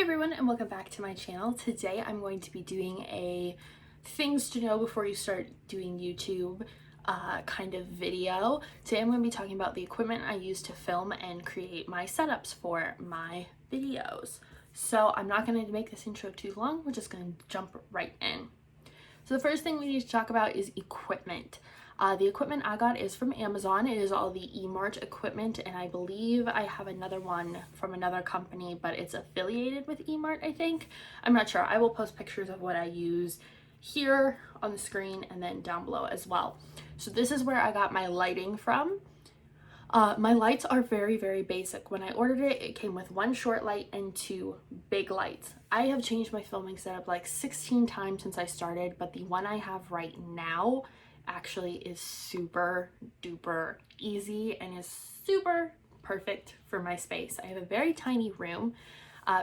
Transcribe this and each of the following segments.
everyone, and welcome back to my channel. Today I'm going to be doing a things to know before you start doing YouTube kind of video. Today I'm going to be talking about the equipment I use to film and create my setups for my videos. So I'm not going to make this intro too long, we're just going to jump right in. So the first thing we need to talk about is equipment. The equipment I got is from Amazon. It is all the eMart equipment, and I believe I have another one from another company, but it's affiliated with eMart, I think. I'm not sure. I will post pictures of what I use here on the screen and then down below as well. So this is where I got my lighting from. My lights are very basic. When I ordered it, it came with one short light and two big lights. I have changed my filming setup like 16 times since I started, but the one I have right now actually is super duper easy and is super perfect for my space. I have a very tiny room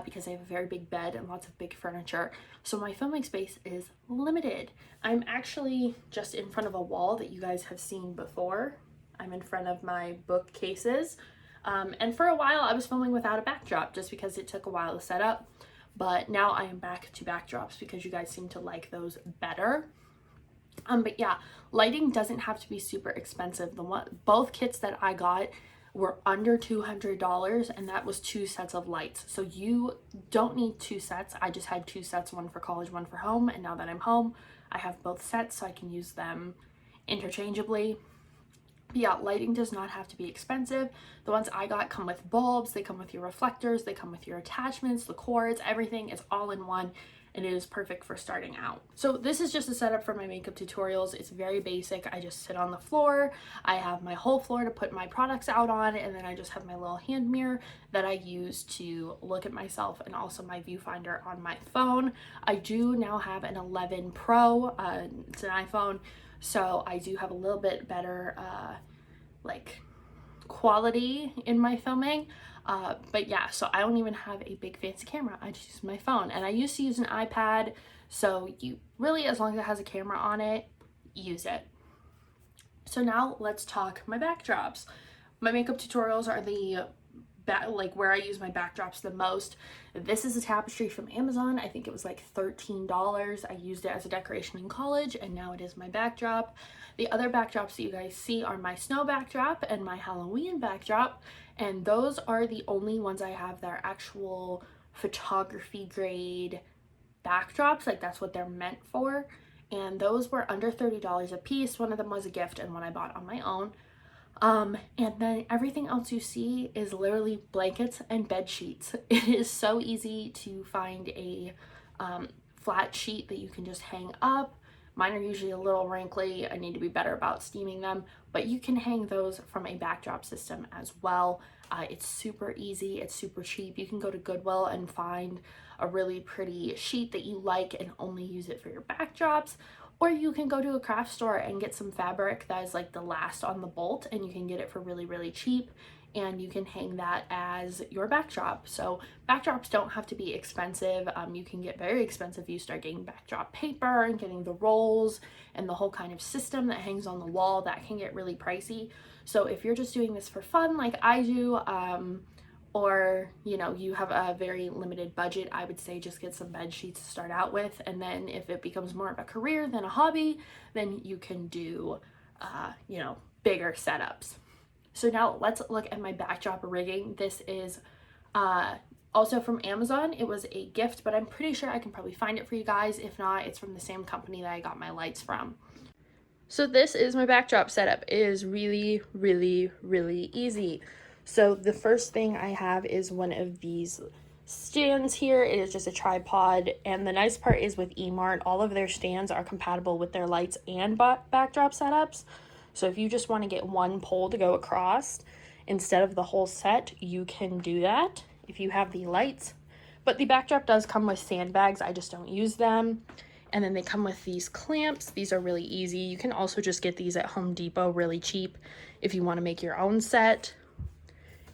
because I have a very big bed and lots of big furniture, so my filming space is limited. I'm actually just in front of a wall that you guys have seen before. I'm in front of my bookcases, and for a while I was filming without a backdrop just because it took a while to set up, but now I am back to backdrops because you guys seem to like those better. But yeah, lighting doesn't have to be super expensive. Both kits that I got were under $200, and that was 2 sets of lights. So you don't need 2 sets. I just had 2 sets, one for college, one for home, and now that I'm home, I have both sets so I can use them interchangeably. But yeah, lighting does not have to be expensive. The ones I got come with bulbs, they come with your reflectors, they come with your attachments, the cords, everything is all in one, and it is perfect for starting out. So this is just a setup for my makeup tutorials. It's very basic. I just sit on the floor. I have my whole floor to put my products out on, and then I just have my little hand mirror that I use to look at myself, and also my viewfinder on my phone. I do now have an 11 Pro. It's an iPhone, so I do have a little bit better like quality in my filming. But yeah, so I don't even have a big fancy camera. I just use my phone, and I used to use an iPad, so you really, as long as it has a camera on it, use it. So now let's talk my backdrops. My makeup tutorials are the where I use my backdrops the most. This is a tapestry from Amazon. I think it was like $13. I used it as a decoration in college, and now it is my backdrop. The other backdrops that you guys see are my snow backdrop and my Halloween backdrop, and those are the only ones I have that are actual photography grade backdrops. Like, that's what they're meant for, and those were under $30 a piece. One of them was a gift and one I bought on my own. And then everything else you see is literally blankets and bed sheets. It is so easy to find a flat sheet that you can just hang up. Mine are usually a little wrinkly. I need to be better about steaming them, but you can hang those from a backdrop system as well. It's super easy, it's super cheap. You can go to Goodwill and find a really pretty sheet that you like and only use it for your backdrops. Or you can go to a craft store and get some fabric that is like the last on the bolt, and you can get it for really cheap, and you can hang that as your backdrop. So backdrops don't have to be expensive. You can get very expensive if you start getting backdrop paper and getting the rolls and the whole kind of system that hangs on the wall. That can get really pricey. So if you're just doing this for fun like I do, or you know, you have a very limited budget, I would say just get some bed sheets to start out with, and then if it becomes more of a career than a hobby, then you can do you know, bigger setups. So now let's look at my backdrop rigging. This is also from Amazon. It was a gift, but I'm pretty sure I can probably find it for you guys. If not, it's from the same company that I got my lights from. So this is my backdrop setup. It is really easy. So the first thing I have is one of these stands here. It is just a tripod, and the nice part is with eMart, all of their stands are compatible with their lights and backdrop setups. So if you just want to get one pole to go across instead of the whole set, you can do that if you have the lights. But the backdrop does come with sandbags. I just don't use them. And then they come with these clamps. These are really easy. You can also just get these at Home Depot really cheap if you want to make your own set.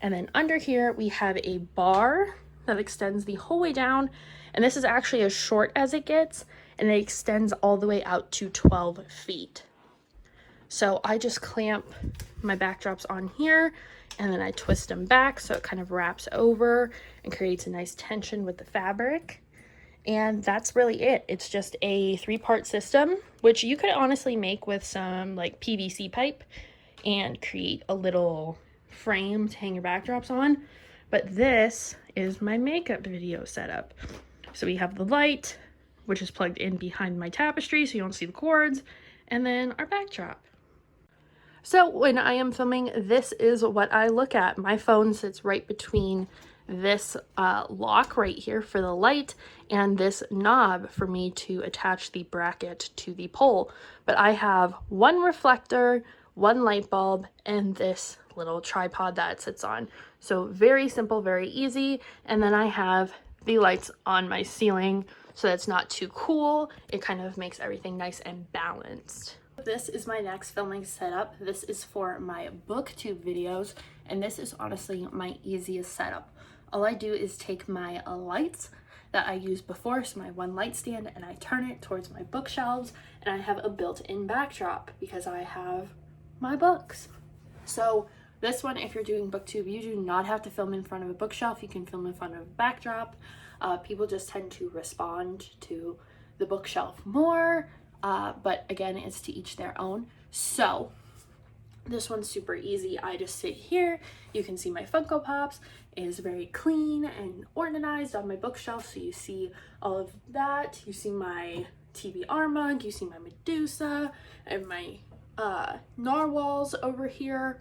And then under here we have a bar that extends the whole way down, and this is actually as short as it gets, and it extends all the way out to 12 feet. So I just clamp my backdrops on here and then I twist them back so it kind of wraps over and creates a nice tension with the fabric. And that's really it. It's just a 3-part system, which you could honestly make with some like PVC pipe and create a little frame to hang your backdrops on. But this is my makeup video setup. So we have the light, which is plugged in behind my tapestry so you don't see the cords, and then our backdrop. So when I am filming, this is what I look at. My phone sits right between this lock right here for the light and this knob for me to attach the bracket to the pole. But I have one reflector, one light bulb, and this little tripod that it sits on. So very simple, very easy. And then I have the lights on my ceiling so that it's not too cool. It kind of makes everything nice and balanced. This is my next filming setup. This is for my booktube videos, and this is honestly my easiest setup. All I do is take my lights that I used before, so my one light stand, and I turn it towards my bookshelves, and I have a built-in backdrop because I have my books. So this one, if you're doing booktube, you do not have to film in front of a bookshelf. You can film in front of a backdrop. People just tend to respond to the bookshelf more. But again, it's to each their own. So this one's super easy. I just sit here. You can see my Funko Pops. It is very clean and organized on my bookshelf. So you see all of that. You see my TBR mug. You see my Medusa and my narwhals over here.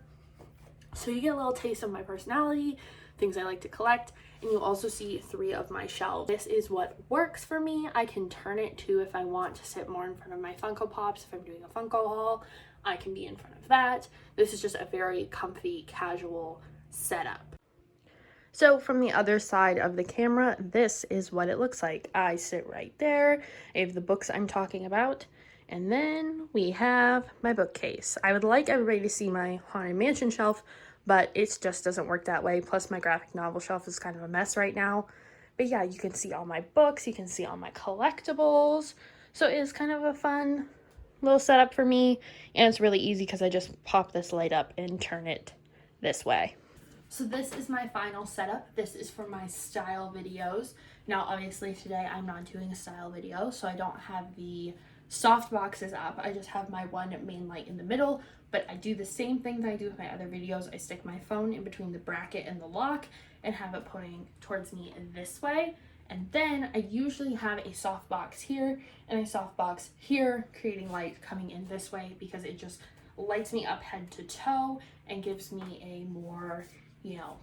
So you get a little taste of my personality, things I like to collect, and you also see 3 of my shelves. This is what works for me. I can turn it to if I want to sit more in front of my Funko Pops. If I'm doing a Funko haul, I can be in front of that. This is just a very comfy, casual setup. So from the other side of the camera, this is what it looks like. I sit right there. I have the books I'm talking about. And then we have my bookcase. I would like everybody to see my Haunted Mansion shelf, but it just doesn't work that way. Plus my graphic novel shelf is kind of a mess right now. But yeah, you can see all my books, you can see all my collectibles. So it is kind of a fun little setup for me. And it's really easy because I just pop this light up and turn it this way. So this is my final setup. This is for my style videos. Now obviously today I'm not doing a style video, so I don't have the soft boxes up. I just have my one main light in the middle, but I do the same thing that I do with my other videos. I stick my phone in between the bracket and the lock and have it pointing towards me this way. And then I usually have a soft box here and a soft box here, creating light coming in this way because it just lights me up head to toe and gives me a more, you know,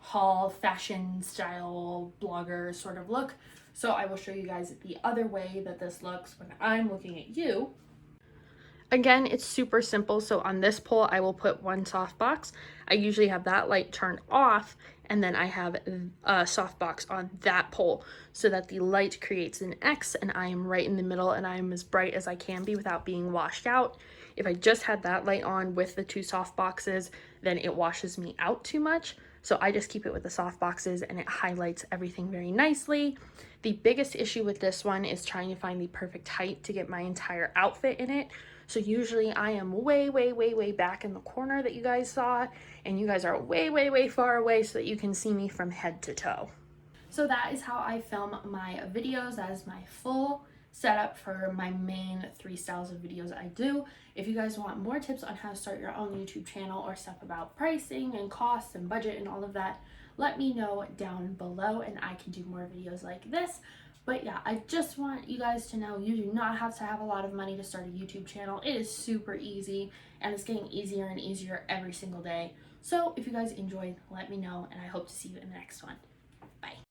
haul, fashion, style, blogger sort of look. So I will show you guys the other way that this looks when I'm looking at you. Again, it's super simple. So on this pole, I will put one soft box. I usually have that light turned off, and then I have a soft box on that pole so that the light creates an X and I am right in the middle and I am as bright as I can be without being washed out. If I just had that light on with the 2 soft boxes, then it washes me out too much. So I just keep it with the soft boxes and it highlights everything very nicely. The biggest issue with this one is trying to find the perfect height to get my entire outfit in it. So usually I am way back in the corner that you guys saw, and you guys are way far away so that you can see me from head to toe. So that is how I film my videos. That is my full setup for my main 3 styles of videos I do. If you guys want more tips on how to start your own YouTube channel or stuff about pricing and costs and budget and all of that, let me know down below and I can do more videos like this. But yeah, I just want you guys to know you do not have to have a lot of money to start a YouTube channel. It is super easy and it's getting easier and easier every single day. So if you guys enjoyed, let me know and I hope to see you in the next one. Bye.